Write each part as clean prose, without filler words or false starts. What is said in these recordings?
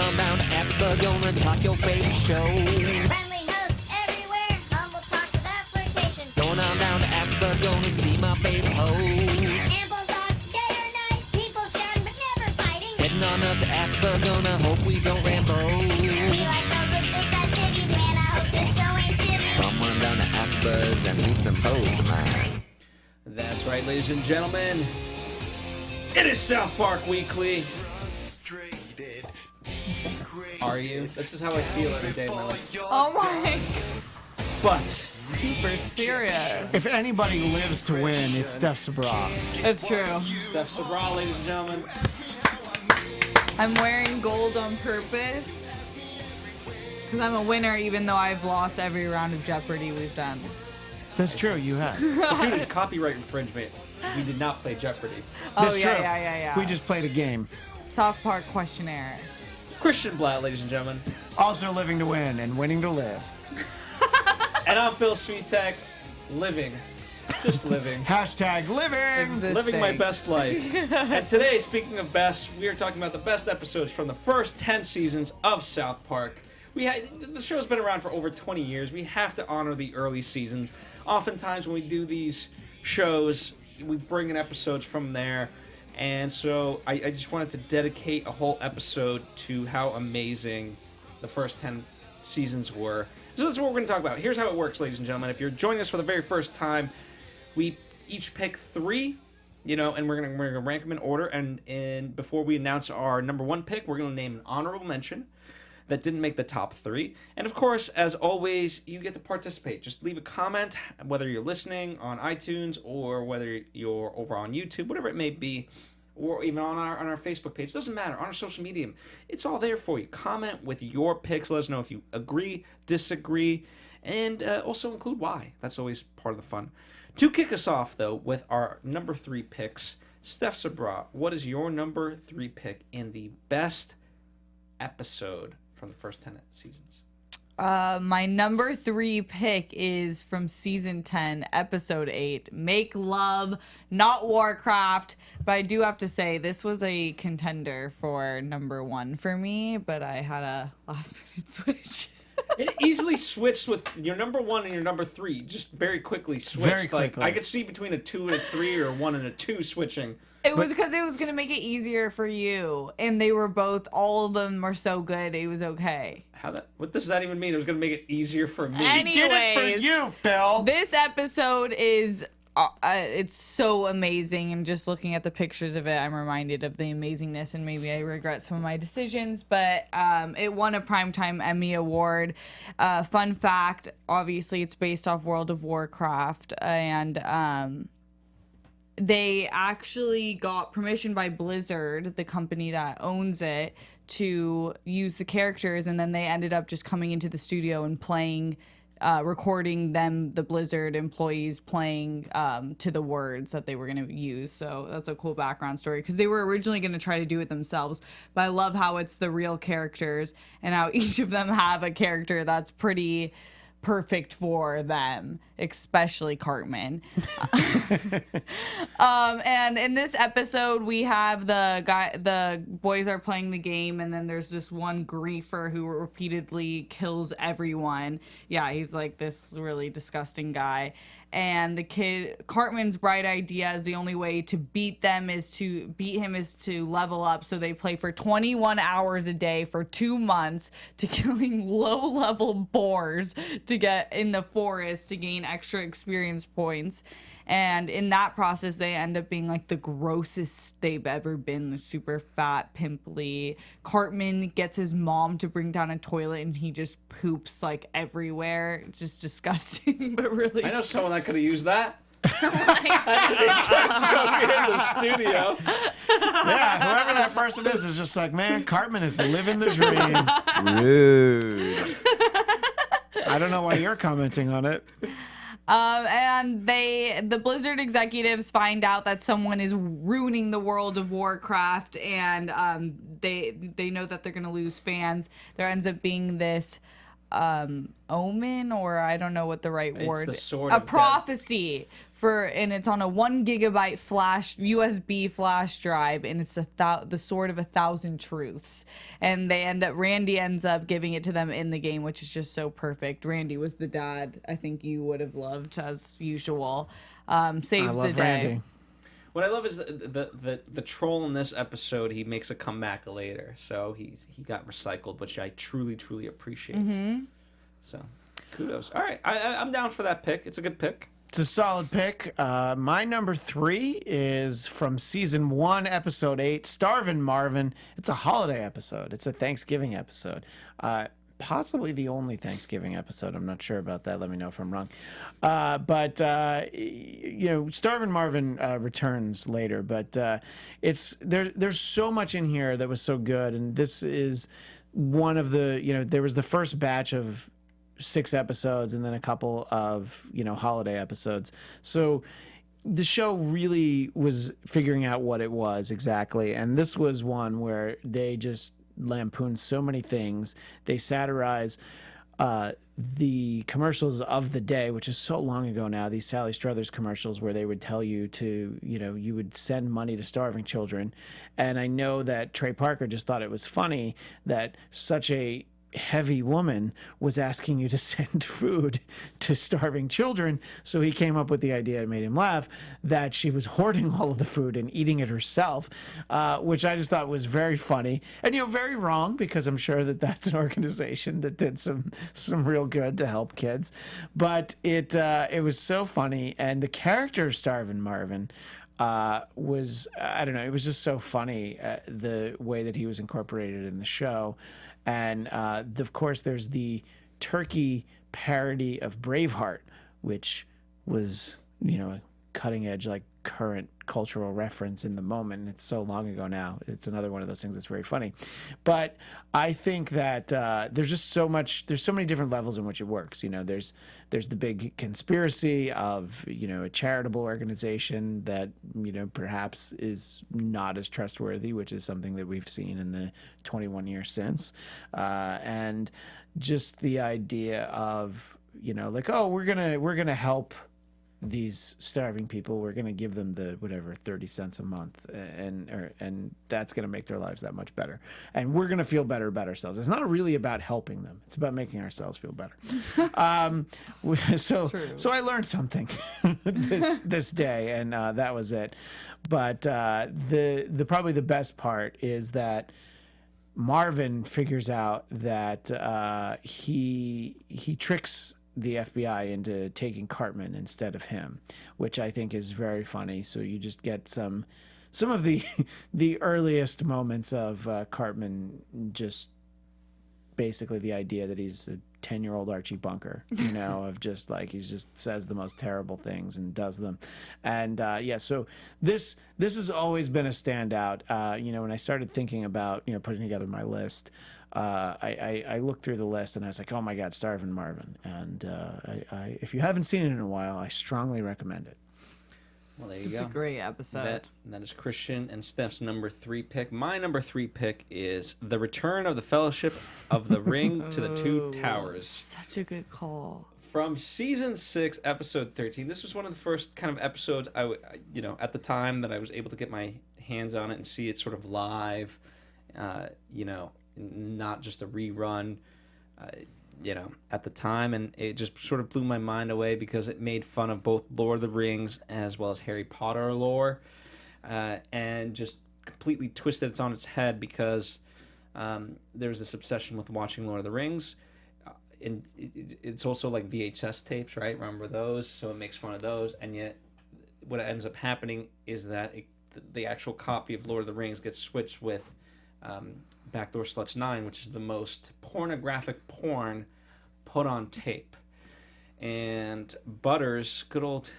on down to AfterBuzz, gonna talk your favorite show. Friendly hosts everywhere, humble talks without flirtation. Going on down to AfterBuzz, gonna see my favorite host. Ample thoughts day or night, people shouting but never fighting. Heading on up to AfterBuzz, gonna hope we don't ramble. We like those with big fat titties, man, I hope this show ain't shitty. Come on down to AfterBuzz and meet some hosts of mine. That's right, ladies and gentlemen. It is South Park Weekly. Are you? This is how I feel every day of my life. Oh my. But Super serious. If anybody lives to win, it's Steph Sabra. That's true. Steph Sabra, ladies and gentlemen. I'm wearing gold on purpose. Because I'm a winner even though I've lost every round of Jeopardy we've done. That's true, you have. But dude, copyright infringement. We did not play Jeopardy. Oh, That's true. yeah. We just played a game. South Park questionnaire. Christian Blatt, ladies and gentlemen. Also living to win and winning to live. And I'm Phil Sweetek, living. Just living. Hashtag living. Existing. Living my best life. And today, speaking of best, we are talking about the best episodes from the first 10 seasons of South Park. The show's been around for over 20 years. We have to honor the early seasons. Oftentimes when we do these shows, we bring in episodes from there. And so I just wanted to dedicate a whole episode to how amazing the first 10 seasons were. So that's what we're going to talk about. Here's how it works, ladies and gentlemen. If you're joining us for the very first time, we each pick 3, and we're gonna rank them in order. And before we announce our number 1 pick, we're gonna name an honorable mention that didn't make the top 3. And of course, as always, you get to participate. Just leave a comment, whether you're listening on iTunes or whether you're over on YouTube, whatever it may be, or even on our Facebook page. Doesn't matter. On our social media, it's all there for you. Comment with your picks. Let us know if you agree, disagree, and also include why. That's always part of the fun. To kick us off, though, with our number 3 picks, Steph Sabra, what is your number 3 pick in the best episode from the first 10 seasons? My number 3 pick is from season 10, episode 8, Make Love, not Warcraft. But I do have to say, this was a contender for number 1 for me, but I had a last minute switch. It easily switched with your number 1 and your number 3. Just very quickly switched. Very quickly. Like I could see between a 2 and a 3 or a 1 and a 2 switching. It was because it was going to make it easier for you. And they were both, all of them were so good, it was okay. What does that even mean? It was going to make it easier for me. She did it for Anyways, you, Phil. This episode is, it's so amazing. And just looking at the pictures of it, I'm reminded of the amazingness. And maybe I regret some of my decisions. But it won a Primetime Emmy Award. Fun fact, obviously it's based off World of Warcraft. And they actually got permission by Blizzard, the company that owns it, to use the characters, and then they ended up just coming into the studio and playing, recording them, the Blizzard employees playing to the words that they were going to use. So that's a cool background story, because they were originally going to try to do it themselves, but I love how it's the real characters and how each of them have a character that's pretty perfect for them, especially Cartman. And in this episode, we have the boys are playing the game, and then there's this one griefer who repeatedly kills everyone. Yeah, he's like this really disgusting guy. And Cartman's bright idea is the only way to beat him is to level up. So they play for 21 hours a day for 2 months to killing low-level boars to get in the forest to gain extra experience points. And in that process, they end up being like the grossest they've ever been. Super fat, pimply. Cartman gets his mom to bring down a toilet, and he just poops like everywhere. Just disgusting, but really. I know someone that could have used that. That's an inside joke here in the studio. Yeah, whoever that person is just like, man, Cartman is living the dream. Rude. I don't know why you're commenting on it. And the Blizzard executives find out that someone is ruining the world of Warcraft, and they know that they're going to lose fans. There ends up being this omen, or I don't know what the right word. The sword a of prophecy and it's on a 1 gigabyte flash USB flash drive, and it's the sword of 1,000 truths. And Randy ends up giving it to them in the game, which is just so perfect. Randy was the dad. I think you would have loved as usual. Saves the day. Randy. What I love is the troll in this episode. He makes a comeback later, so he got recycled, which I truly appreciate. So, kudos. All right, I'm down for that pick. It's a good pick. It's a solid pick. My number 3 is from season 1, episode 8, Starvin Marvin. It's a holiday episode. It's a Thanksgiving episode. Possibly the only Thanksgiving episode. I'm not sure about that. Let me know if I'm wrong. But Starvin Marvin returns later. But there's so much in here that was so good, and this is one of the there was the first batch of 6 episodes and then a couple of holiday episodes. So the show really was figuring out what it was exactly, and this was one where they just lampoon so many things. They satirize the commercials of the day, which is so long ago now, these Sally Struthers commercials where they would tell you to, you would send money to starving children. And I know that Trey Parker just thought it was funny that such a heavy woman was asking you to send food to starving children. So he came up with the idea, it made him laugh, that she was hoarding all of the food and eating it herself, which I just thought was very funny and very wrong, because I'm sure that that's an organization that did some real good to help kids. But it was so funny, and the character of Starvin Marvin was, I don't know, it was just so funny, the way that he was incorporated in the show. And of course, there's the turkey parody of Braveheart, which was, a cutting edge, like current cultural reference in the moment. It's so long ago now. It's another one of those things that's very funny. But I think that there's just so much, there's so many different levels in which it works. There's the big conspiracy of, a charitable organization that, perhaps is not as trustworthy, which is something that we've seen in the 21 years since. And just the idea of, we're gonna help these starving people, we're going to give them the 30 cents a month, and that's going to make their lives that much better, and we're going to feel better about ourselves. It's not really about helping them, it's about making ourselves feel better. So I learned something this day, and that was it. But the probably the best part is that Marvin figures out that he tricks the FBI into taking Cartman instead of him, which I think is very funny. So you just get some of the earliest moments of Cartman, just basically the idea that he's a 10-year-old Archie Bunker, of just like, he just says the most terrible things and does them. And so this has always been a standout. When I started thinking about putting together my list, I looked through the list and I was like, oh my God, Starvin Marvin. And if you haven't seen it in a while, I strongly recommend it. Well, there you It's go. a great episode. That is Christian and Steph's number 3 pick. My number 3 pick is The Return of the Fellowship of the Ring to the Two Towers. Such a good call. From season 6, episode 13. This was one of the first kind of episodes at the time that I was able to get my hands on it and see it sort of live, not just a rerun, at the time. And it just sort of blew my mind away because it made fun of both Lord of the Rings as well as Harry Potter lore, and just completely twisted it on its head because there's this obsession with watching Lord of the Rings. And it's also like VHS tapes, right? Remember those? So it makes fun of those. And yet what ends up happening is that the actual copy of Lord of the Rings gets switched with Backdoor Sluts 9, which is the most pornographic porn put on tape. And Butters, good old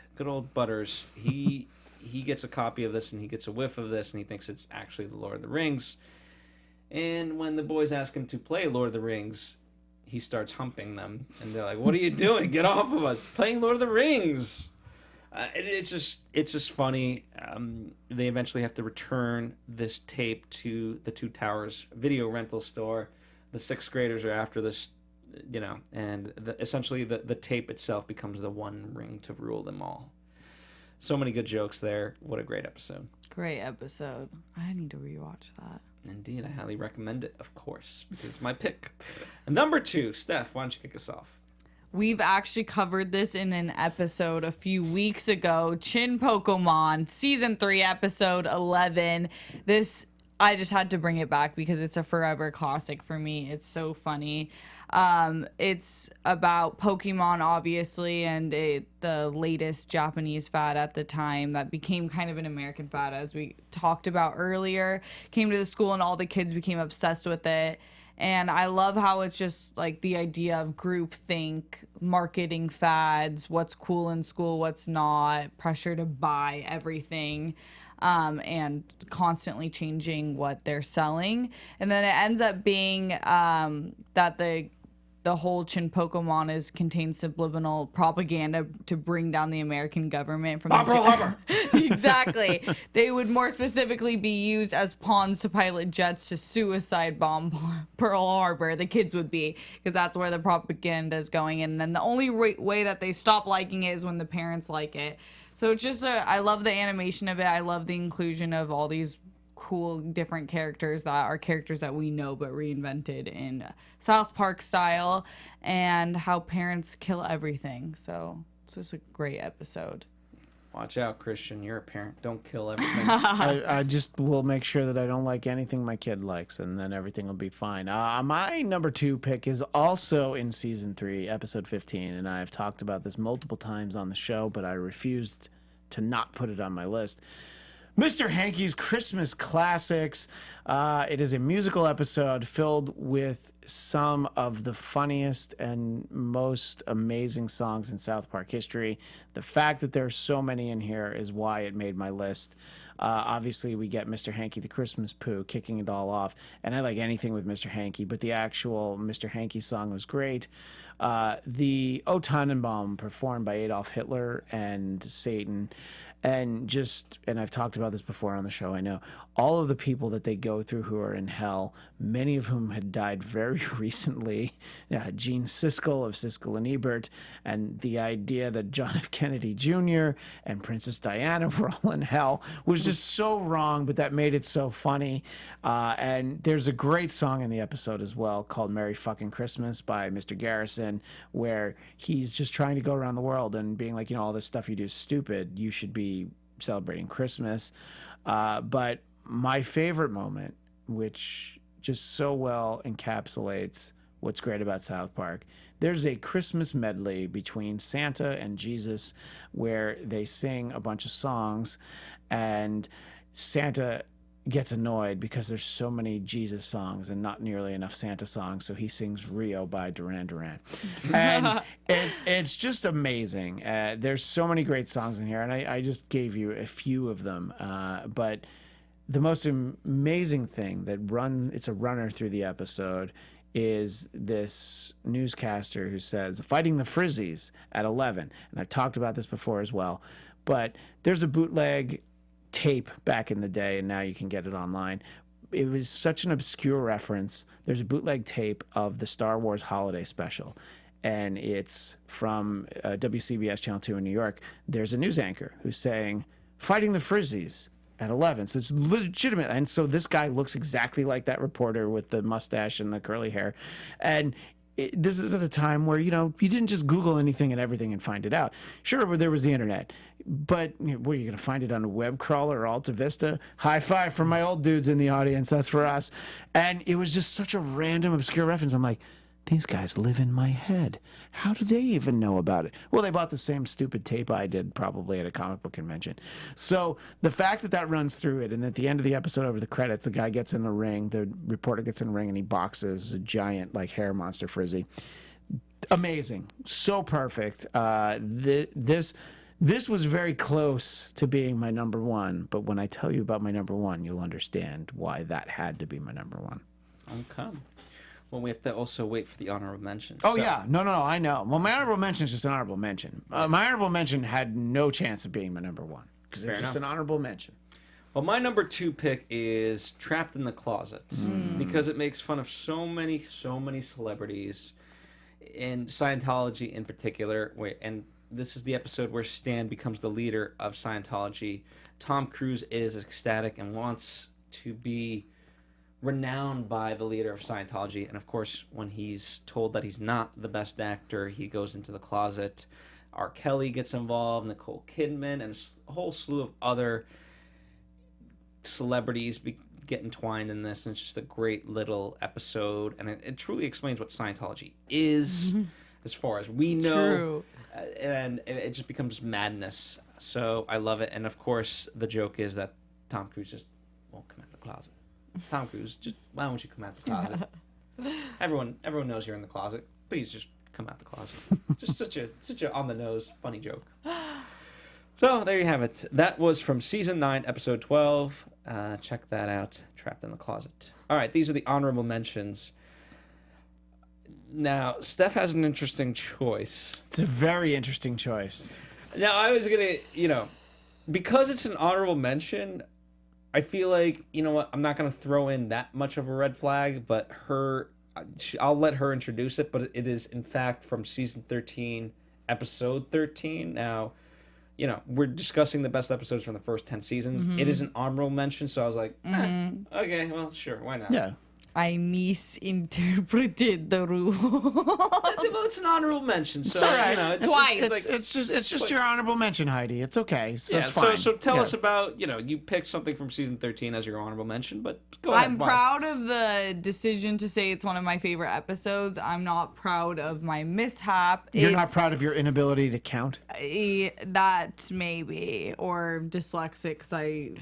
Butters, he gets a copy of this and he gets a whiff of this and he thinks it's actually the Lord of the Rings. And when the boys ask him to play Lord of the Rings, he starts humping them, and they're like, "What are you doing? Get off of us! Playing Lord of the Rings!" It's just funny. They eventually have to return this tape to the Two Towers video rental store. The 6th graders are after this, and essentially the tape itself becomes the one ring to rule them all. So many good jokes there. What a great episode. Great episode. I need to rewatch that. Indeed, I highly recommend it, of course, because it's my pick. Number 2, Steph, why don't you kick us off? We've actually covered this in an episode a few weeks ago. Chinpokomon, season 3, episode 11. This, I just had to bring it back because it's a forever classic for me. It's so funny. It's about Pokemon, obviously, and the latest Japanese fad at the time that became kind of an American fad, as we talked about earlier. Came to the school and all the kids became obsessed with it. And I love how it's just like the idea of groupthink, marketing fads, what's cool in school, what's not, pressure to buy everything, and constantly changing what they're selling. And then it ends up being that the whole Chinpokomon contains subliminal propaganda to bring down the American government from Pearl Harbor. Exactly. They would more specifically be used as pawns to pilot jets to suicide bomb Pearl Harbor. The kids would be, because that's where the propaganda is going. And then the only way that they stop liking it is when the parents like it. So it's just I love the animation of it. I love the inclusion of all these cool different characters that are characters that we know but reinvented in South Park style, and how parents kill everything. So it's just a great episode. Watch out, Christian. You're a parent. Don't kill everything. I just will make sure that I don't like anything my kid likes, and then everything will be fine. My number 2 pick is also in season 3, episode 15, and I've talked about this multiple times on the show, but I refused to not put it on my list. Mr. Hankeys Christmas Classics. It is a musical episode filled with some of the funniest and most amazing songs in South Park history. The fact that there's so many in here is why it made my list. Obviously, we get Mr. Hanky the Christmas Poo kicking it all off, and I like anything with Mr. Hanky, but the actual Mr. Hanky song was great. The O Tannenbaum performed by Adolf Hitler and Satan. And I've talked about this before on the show, I know, all of the people that they go through who are in hell, many of whom had died very recently. Gene Siskel of Siskel and Ebert, and the idea that John F. Kennedy Jr. and Princess Diana were all in hell was just so wrong, but that made it so funny. And there's a great song in the episode as well called Merry Fucking Christmas by Mr. Garrison, where he's just trying to go around the world and being like, all this stuff you do is stupid. You should be celebrating Christmas. But my favorite moment, which just so well encapsulates what's great about South Park, there's a Christmas medley between Santa and Jesus where they sing a bunch of songs, and Santa gets annoyed because there's so many Jesus songs and not nearly enough Santa songs, so he sings Rio by Duran Duran. And it's just amazing. There's so many great songs in here, and I just gave you a few of them. But the most amazing thing it's a runner through the episode, is this newscaster who says, fighting the Frizzies at 11. And I've talked about this before as well, but there's a bootleg tape back in the day, and now you can get it online. It was such an obscure reference. There's a bootleg tape of the Star Wars holiday special, and it's from WCBS Channel 2 in New York. There's a news anchor who's saying, fighting the Frizzies at 11. So it's legitimate. And so this guy looks exactly like that reporter with the mustache and the curly hair. And this is at a time where, you didn't just Google anything and everything and find it out. Sure, there was the internet, but were you going to find it on a web crawler or Alta Vista? High five from my old dudes in the audience. That's for us. And it was just such a random, obscure reference. I'm like, these guys live in my head. How do they even know about it? Well, they bought the same stupid tape I did probably at a comic book convention. So the fact that runs through it, and at the end of the episode over the credits, the guy gets in the ring, the reporter gets in the ring, and he boxes a giant hair monster Frizzy. Amazing. So perfect. This was very close to being my number 1, but when I tell you about my number 1, you'll understand why that had to be my number 1. Okay. Well, we have to also wait for the honorable mentions. Oh, yeah. No, I know. Well, my honorable mention is just an honorable mention. My honorable mention had no chance of being my number 1 because it's just an honorable mention. Well, my number 2 pick is Trapped in the Closet because it makes fun of so many celebrities, in Scientology in particular, and this is the episode where Stan becomes the leader of Scientology. Tom Cruise is ecstatic and wants to be renowned by the leader of Scientology. And of course, when he's told that he's not the best actor, he goes into the closet. R. Kelly gets involved, Nicole Kidman, and a whole slew of other celebrities get entwined in this. And it's just a great little episode. And it truly explains what Scientology is, as far as we know. True. And it just becomes madness. So I love it. And of course, the joke is that Tom Cruise just won't come out of the closet. Tom Cruise, just why don't you come out the closet? Everyone knows you're in the closet. Please just come out the closet. Just such a on the nose funny joke. So there you have it. That was from season 9, episode 12. Check that out. Trapped in the Closet. All right, these are the honorable mentions. Now, Steph has an interesting choice. It's a very interesting choice. Now, I was gonna, because it's an honorable mention, I feel like, you know what, I'm not going to throw in that much of a red flag, but I'll let her introduce it, but it is, in fact, from season 13, episode 13. Now, we're discussing the best episodes from the first 10 seasons. It is an honorable mention, so I was like, okay, well, sure, why not? Yeah. I misinterpreted the rule. Well, it's an honorable mention, so It's all right. it's Twice. It's just your honorable mention, Heidi. It's okay. So yeah. it's fine. So tell Yeah. us about you picked something from season 13 as your honorable mention, but go ahead. I'm why? proud of the decision to say it's one of my favorite episodes. I'm not proud of my mishap. You're not proud of your inability to count? That maybe, or dyslexic, because I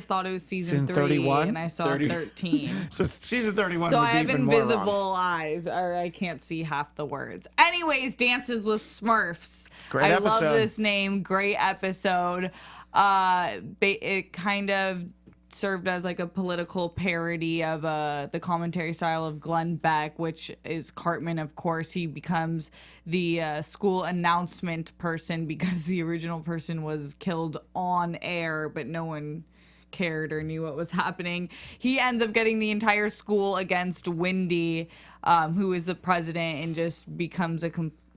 thought it was season 3 31? and I saw 30. 13. So season 31 So would I be have even more invisible wrong. eyes, or I can't see half the words. Anyways, Dances with Smurfs. Great I love episode. this name. Great episode. It kind of served as like a political parody of the commentary style of Glenn Beck, which is Cartman. Of course, he becomes the school announcement person because the original person was killed on air, but no one cared or knew what was happening. He ends up getting the entire school against Wendy, who is the president, and just becomes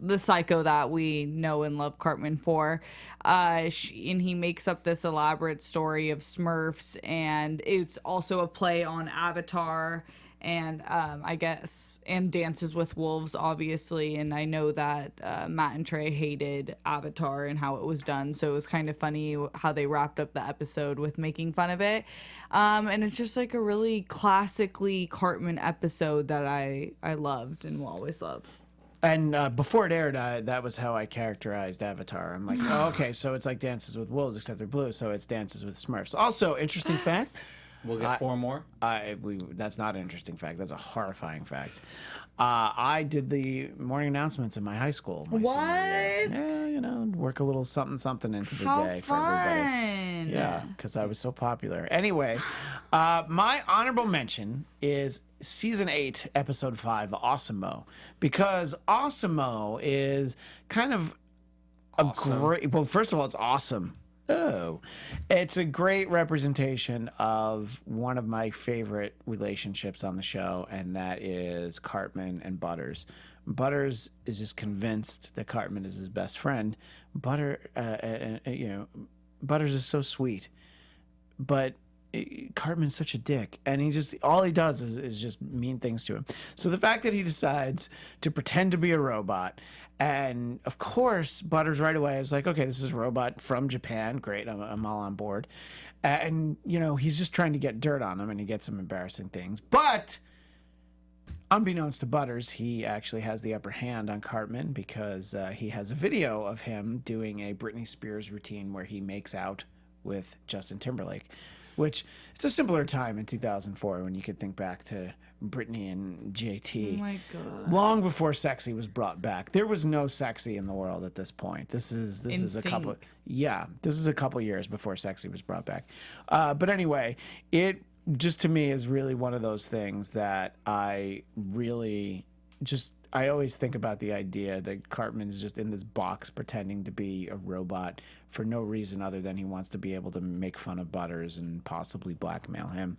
the psycho that we know and love Cartman for. And he makes up this elaborate story of Smurfs, and it's also a play on Avatar, and I guess, and Dances with Wolves, obviously. And I know that Matt and Trey hated Avatar and how it was done, so it was kind of funny how they wrapped up the episode with making fun of it. And it's just like a really classically Cartman episode that I loved and will always love. And before it aired, that was how I characterized Avatar. I'm like, oh, okay, so it's like Dances with Wolves, except they're blue, so it's Dances with Smurfs. Also, interesting fact. We'll get 4 more. That's not an interesting fact. That's a horrifying fact. I did the morning announcements in my high school. My senior year. Yeah, work a little something into the How day for everybody. fun! Yeah, because I was so popular. Anyway, my honorable mention is season 8, episode 5, Awesome-Mo, because Awesome-Mo is kind of a great. Well, first of all, it's awesome. Oh, it's a great representation of one of my favorite relationships on the show, and that is Cartman and Butters. Butters is just convinced that Cartman is his best friend. Butters is so sweet, but Cartman's such a dick, and all he does is just mean things to him. So the fact that he decides to pretend to be a robot, and of course Butters right away is like, okay, this is a robot from Japan, great, I'm all on board. And he's just trying to get dirt on him, and he gets some embarrassing things, but unbeknownst to Butters, he actually has the upper hand on Cartman because he has a video of him doing a Britney Spears routine where he makes out with Justin Timberlake, which it's a simpler time in 2004 when you could think back to Britney and JT. Oh my God. Long before sexy was brought back. There was no sexy in the world at this point. This is a couple. Yeah, this is a couple years before sexy was brought back. But anyway, it just to me is really one of those things that I always think about the idea that Cartman is just in this box pretending to be a robot for no reason other than he wants to be able to make fun of Butters and possibly blackmail him.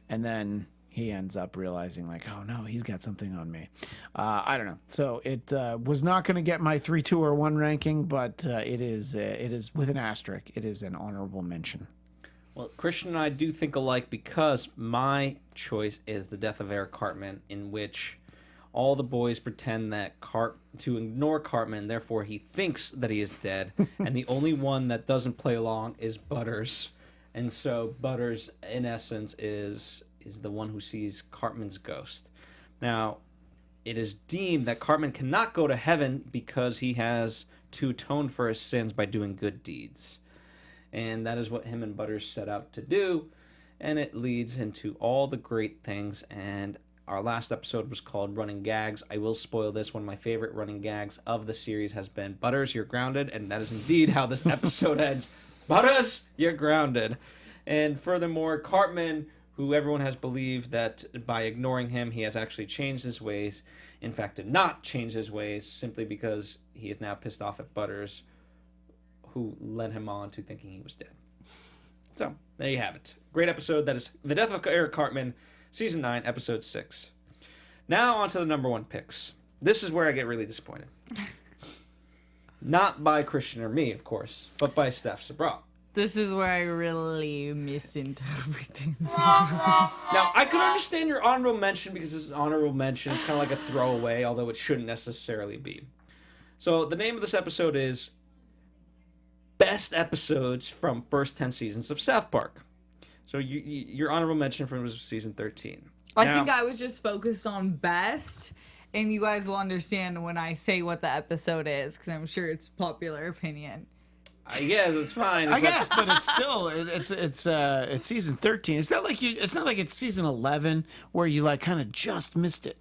And then he ends up realizing like, oh no, he's got something on me. I don't know. So it was not going to get my 3, 2, or 1 ranking, but it is with an asterisk. It is an honorable mention. Well, Christian and I do think alike because my choice is The Death of Eric Cartman, in which all the boys pretend that to ignore Cartman, therefore he thinks that he is dead, and the only one that doesn't play along is Butters. And so Butters, in essence, is the one who sees Cartman's ghost. Now, it is deemed that Cartman cannot go to heaven because he has to atone for his sins by doing good deeds. And that is what him and Butters set out to do, and it leads into all the great things. And our last episode was called Running Gags. I will spoil this. One of my favorite running gags of the series has been, Butters, you're grounded, and that is indeed how this episode ends. Butters, you're grounded. And furthermore, Cartman, who everyone has believed that by ignoring him, he has actually changed his ways, in fact did not change his ways, simply because he is now pissed off at Butters, who led him on to thinking he was dead. So, there you have it. Great episode. That is The Death of Eric Cartman, Season 9, Episode 6. Now on to the number 1 picks. This is where I get really disappointed. Not by Christian or me, of course, but by Steph Sabra. This is where I really misinterpreted. Now, I could understand your honorable mention because it's an honorable mention. It's kind of like a throwaway, although it shouldn't necessarily be. So, the name of this episode is Best Episodes from First 10 Seasons of South Park. So your honorable mention from was season 13. I think I was just focused on best, and you guys will understand when I say what the episode is, because I'm sure it's popular opinion. I guess it's fine. I guess, but it's still it's season 13. It's not like it's season 11 where you like kind of just missed it.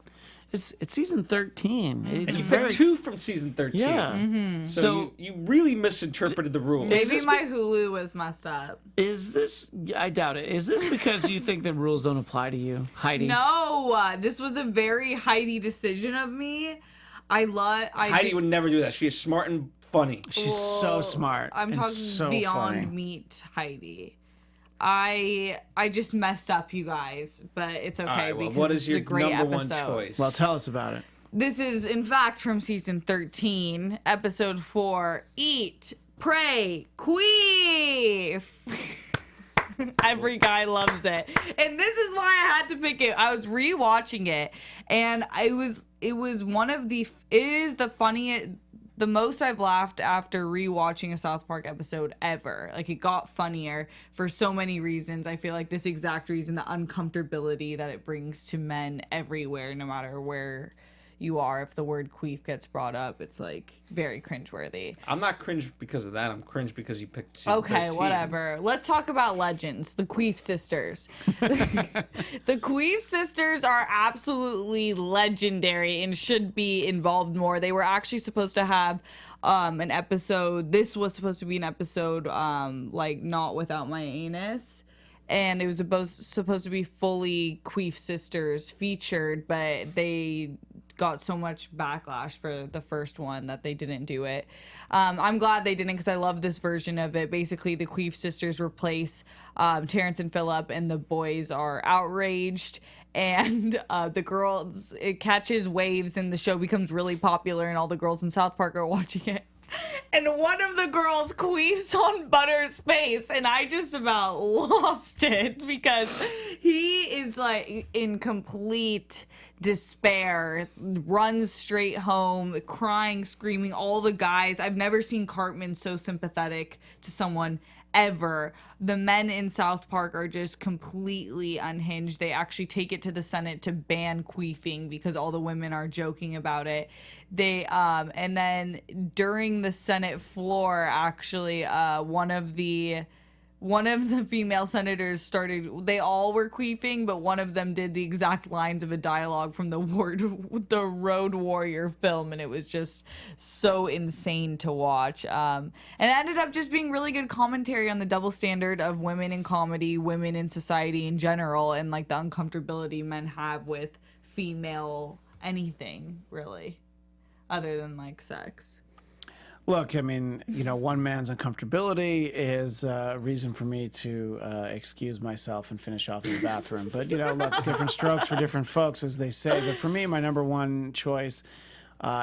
It's season 13. It's and you very picked 2 from season 13. Yeah. Mm-hmm. So you really misinterpreted the rules. Maybe my Hulu was messed up. Is this? I doubt it. Is this because you think the rules don't apply to you, Heidi? No, this was a very Heidi decision of me. Heidi would never do that. She is smart and funny. She's so smart. I'm and talking so beyond funny. meat, Heidi. I just messed up, you guys, but it's okay. All right, well, because what this is your a great number episode. 1 choice? Well, tell us about it. This is, in fact, from season 13, episode 4, Eat, Pray, Queef. Every guy loves it. And this is why I had to pick it. I was rewatching it, and it is the funniest, the most I've laughed after rewatching a South Park episode ever. Like, it got funnier for so many reasons. I feel like this exact reason, the uncomfortability that it brings to men everywhere, no matter where you are. If the word queef gets brought up, it's like very cringeworthy. I'm not cringe because of that. I'm cringe because you picked season Okay, 13. whatever. Let's talk about legends, the Queef sisters. The Queef sisters are absolutely legendary and should be involved more. They were actually supposed to have an episode. This was supposed to be an episode like Not Without My Anus. And it was supposed to be fully Queef sisters featured, but they got so much backlash for the first one that they didn't do it. I'm glad they didn't, because I love this version of it. Basically, the Queef sisters replace Terrence and Phillip, and the boys are outraged. And the girls, it catches waves, and the show becomes really popular, and all the girls in South Park are watching it. And one of the girls queefs on Butter's face, and I just about lost it because he is like in complete despair, runs straight home, crying, screaming. All the guys, I've never seen Cartman so sympathetic to someone ever. The men in South Park are just completely unhinged. They actually take it to the Senate to ban queefing because all the women are joking about it. They and then during the Senate floor, actually, one of the female senators started, they all were queefing, but one of them did the exact lines of a dialogue from the Road Warrior film, and it was just so insane to watch. And it ended up just being really good commentary on the double standard of women in comedy, women in society in general, and like the uncomfortability men have with female anything, really, other than like sex. Look, I mean, one man's uncomfortability is a reason for me to excuse myself and finish off in the bathroom. But, look, different strokes for different folks, as they say. But for me, my number one choice,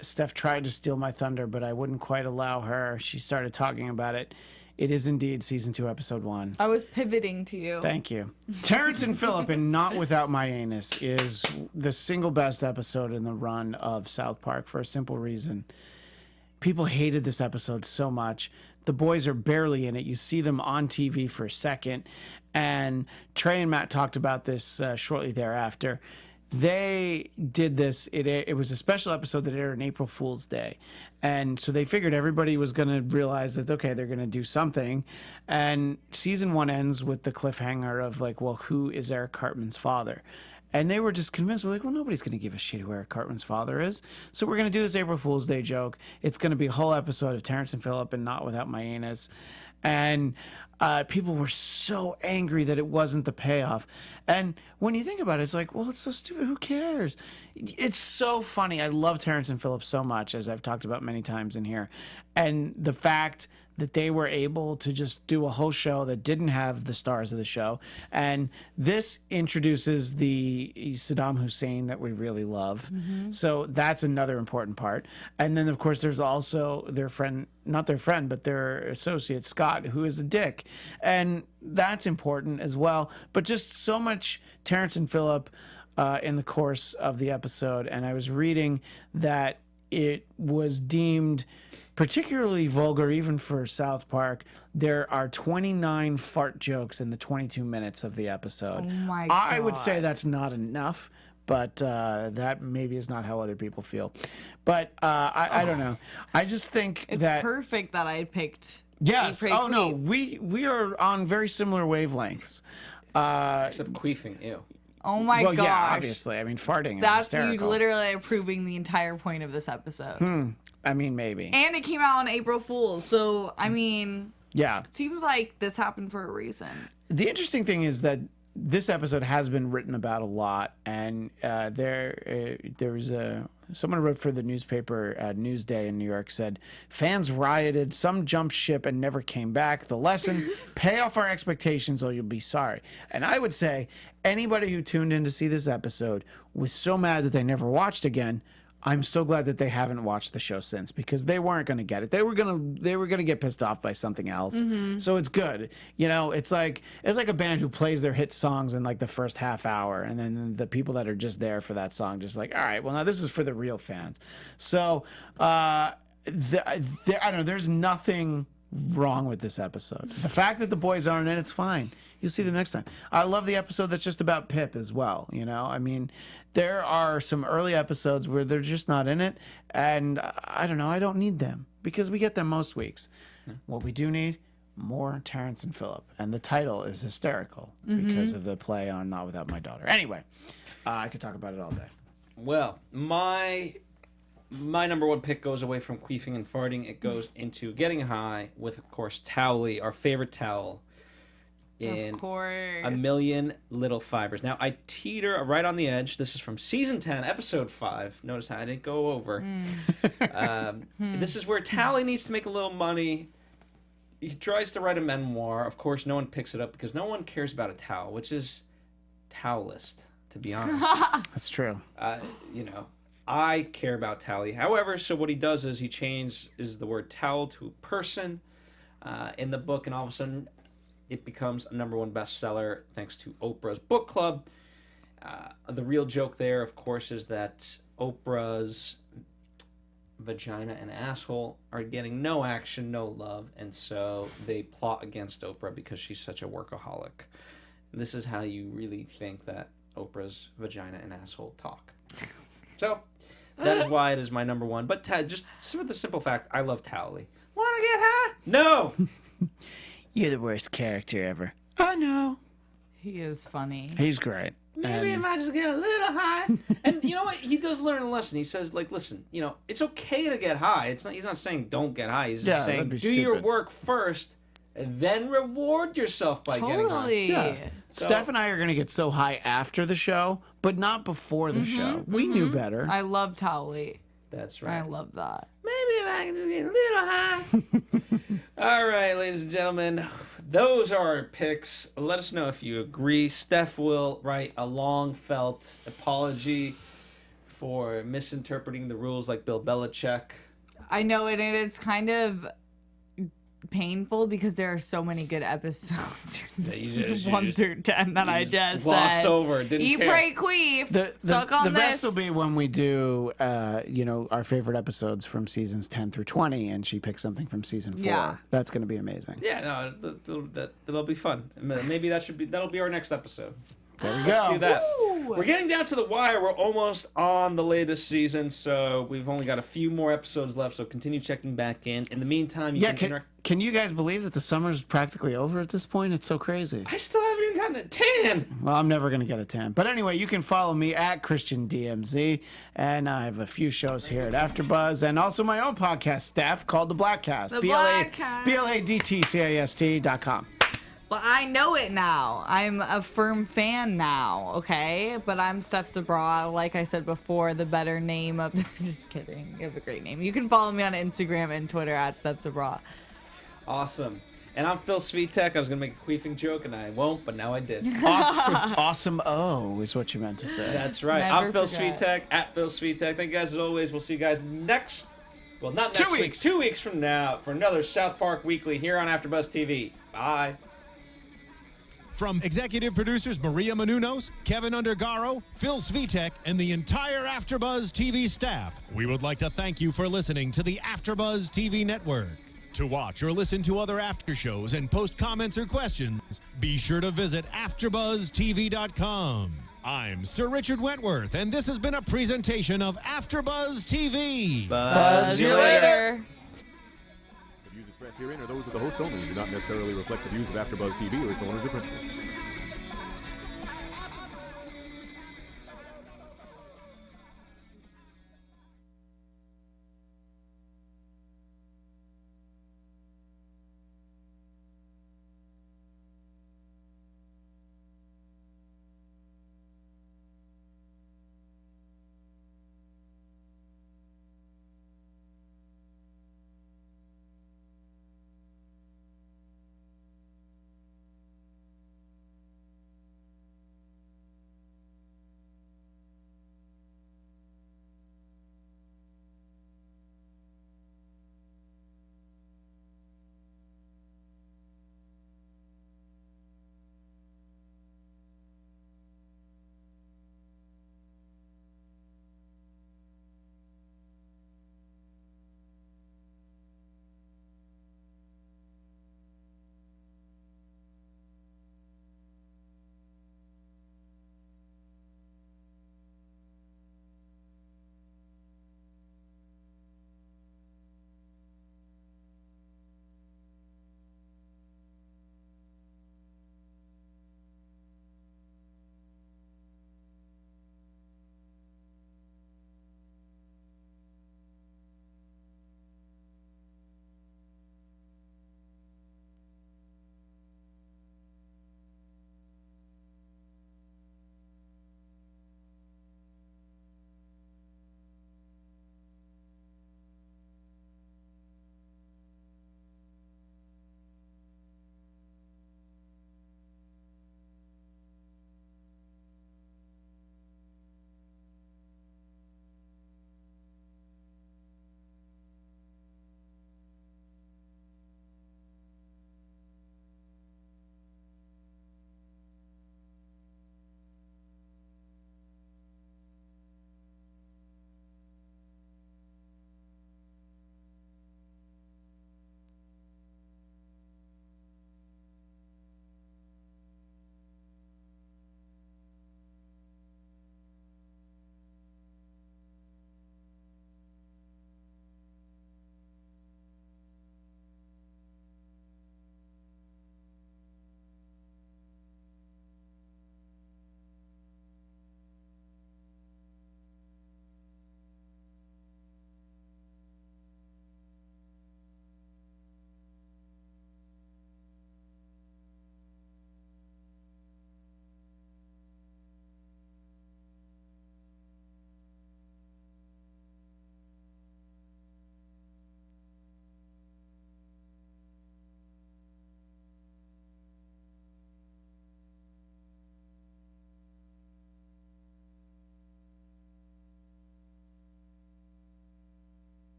Steph tried to steal my thunder, but I wouldn't quite allow her. She started talking about it. It is indeed season 2, episode 1. I was pivoting to you. Thank you. Terrence and Phillip in Not Without My Anus is the single best episode in the run of South Park for a simple reason. People hated this episode so much. The boys are barely in it. You see them on TV for a second. And Trey and Matt talked about this shortly thereafter. They did this. It was a special episode that aired on April Fool's Day. And so they figured everybody was going to realize that, okay, they're going to do something. And season 1 ends with the cliffhanger of like, well, who is Eric Cartman's father? And they were just convinced, we're like, well, nobody's going to give a shit who Eric Cartman's father is. So we're going to do this April Fool's Day joke. It's going to be a whole episode of Terrence and Phillip and Not Without My Anus. And people were so angry that it wasn't the payoff. And when you think about it, it's like, well, it's so stupid. Who cares? It's so funny. I love Terrence and Phillip so much, as I've talked about many times in here. And the fact that they were able to just do a whole show that didn't have the stars of the show. And this introduces the Saddam Hussein that we really love. So that's another important part. And then, of course, there's also their friend, not their friend, but their associate, Scott, who is a dick. And that's important as well. But just so much Terrence and Phillip in the course of the episode. And I was reading that it was deemed particularly vulgar, even for South Park. There are 29 fart jokes in the 22 minutes of the episode. Oh my I would God. say that's not enough, but that maybe is not how other people feel. But I don't know. I just think It's that perfect that I picked. yes. Eat, Pray, Oh no, Queef. we are on very similar wavelengths. Except queefing, ew. Oh my Well, gosh. yeah, obviously. I mean, farting is That's you hysterical. literally are proving the entire point of this episode. I mean, maybe. And it came out on April Fool's. So, I mean, Yeah. it seems like this happened for a reason. The interesting thing is that this episode has been written about a lot, and there was someone wrote for the newspaper Newsday in New York, said fans rioted, some jumped ship and never came back. The lesson: pay off our expectations or you'll be sorry. And I would say anybody who tuned in to see this episode was so mad that they never watched again. I'm so glad that they haven't watched the show since, because they weren't going to get it. They were going to get pissed off by something else. So it's good. It's like a band who plays their hit songs in like the first half hour, and then the people that are just there for that song just like, all right, well, now this is for the real fans. So I don't know. There's nothing wrong with this episode. The fact that the boys aren't in it's fine. You'll see them next time. I love the episode that's just about Pip as well. I mean, there are some early episodes where they're just not in it, and I don't know, I don't need them because we get them most weeks. What we do need, more Terrence and Phillip, and the title is hysterical because of the play on Not Without My Daughter. Anyway, I could talk about it all day. Well, my number one pick goes away from queefing and farting. It goes into getting high with, of course, Towelie, our favorite towel. In Of course. A Million Little Fibers. Now, I teeter right on the edge. This is from season 10, episode 5. Notice how I didn't go over. This is where Towelie needs to make a little money. He tries to write a memoir. Of course, no one picks it up because no one cares about a towel, which is towelist, to be honest. That's true. I care about Towelie. However, so what he does is he changes the word towel to a person in the book, and all of a sudden it becomes a number one bestseller thanks to Oprah's book club. The real joke there, of course, is that Oprah's vagina and asshole are getting no action, no love, and so they plot against Oprah because she's such a workaholic. And this is how you really think that Oprah's vagina and asshole talk. So that is why it is my number one. But just for the simple fact, I love Towelie. Want to get high? No! You're the worst character ever. I know. He is funny. He's great. Maybe if I just get a little high. And you know what? He does learn a lesson. He says, like, listen, it's okay to get high. He's not saying don't get high. He's just saying that'd be do your stupid. work first and then reward yourself by getting high. Totally. Yeah. So- Steph and I are going to get so high after the show, but not before the show. We knew better. I love Towelie. That's I right. love that. Maybe if I can just get a little high. All right, ladies and gentlemen, those are our picks. Let us know if you agree. Steph will write a long-felt apology for misinterpreting the rules like Bill Belichick. I know, and it's kind of painful because there are so many good episodes, you 1 through 10, that I just glossed said. over. Didn't Eat, care. pray, queef. Suck on the this. best will be when we do, our favorite episodes from seasons 10 through 20, and she picks something from season 4. Yeah. That's going to be amazing. Yeah, no, that'll be fun. Maybe that'll be our next episode. There we Let's go. do that. Woo! We're getting down to the wire. We're almost on the latest season, so we've only got a few more episodes left, so continue checking back in. In the meantime, you Can you guys believe that the summer's practically over at this point? It's so crazy. I still haven't even gotten a tan. Well, I'm never going to get a 10. But anyway, you can follow me at ChristianDMZ. And I have a few shows here at AfterBuzz and also my own podcast staff called The Blackcast. The Blackcast. BLADTCAST.com. Well, I know it now. I'm a firm fan now, okay? But I'm Steph Sabra. Like I said before, the better name of... Just kidding. You have a great name. You can follow me on Instagram and Twitter at Steph Sabra. Awesome. And I'm Phil Svitek. I was going to make a queefing joke, and I won't, but now I did. Awesome O is what you meant to say. That's right. Never I'm Phil forget. Svitek, at Phil Svitek. Thank you guys as always. We'll see you guys next... Well, not next 2 week. weeks. 2 weeks from now for another South Park Weekly here on AfterBuzz TV. Bye. From executive producers Maria Menounos, Kevin Undergaro, Phil Svitek, and the entire AfterBuzz TV staff, we would like to thank you for listening to the AfterBuzz TV network. To watch or listen to other after shows and post comments or questions, be sure to visit AfterBuzzTV.com. I'm Sir Richard Wentworth, and this has been a presentation of AfterBuzz TV. Buzz See you later. The views expressed herein are those of the hosts only and do not necessarily reflect the views of AfterBuzz TV or its owners or principals.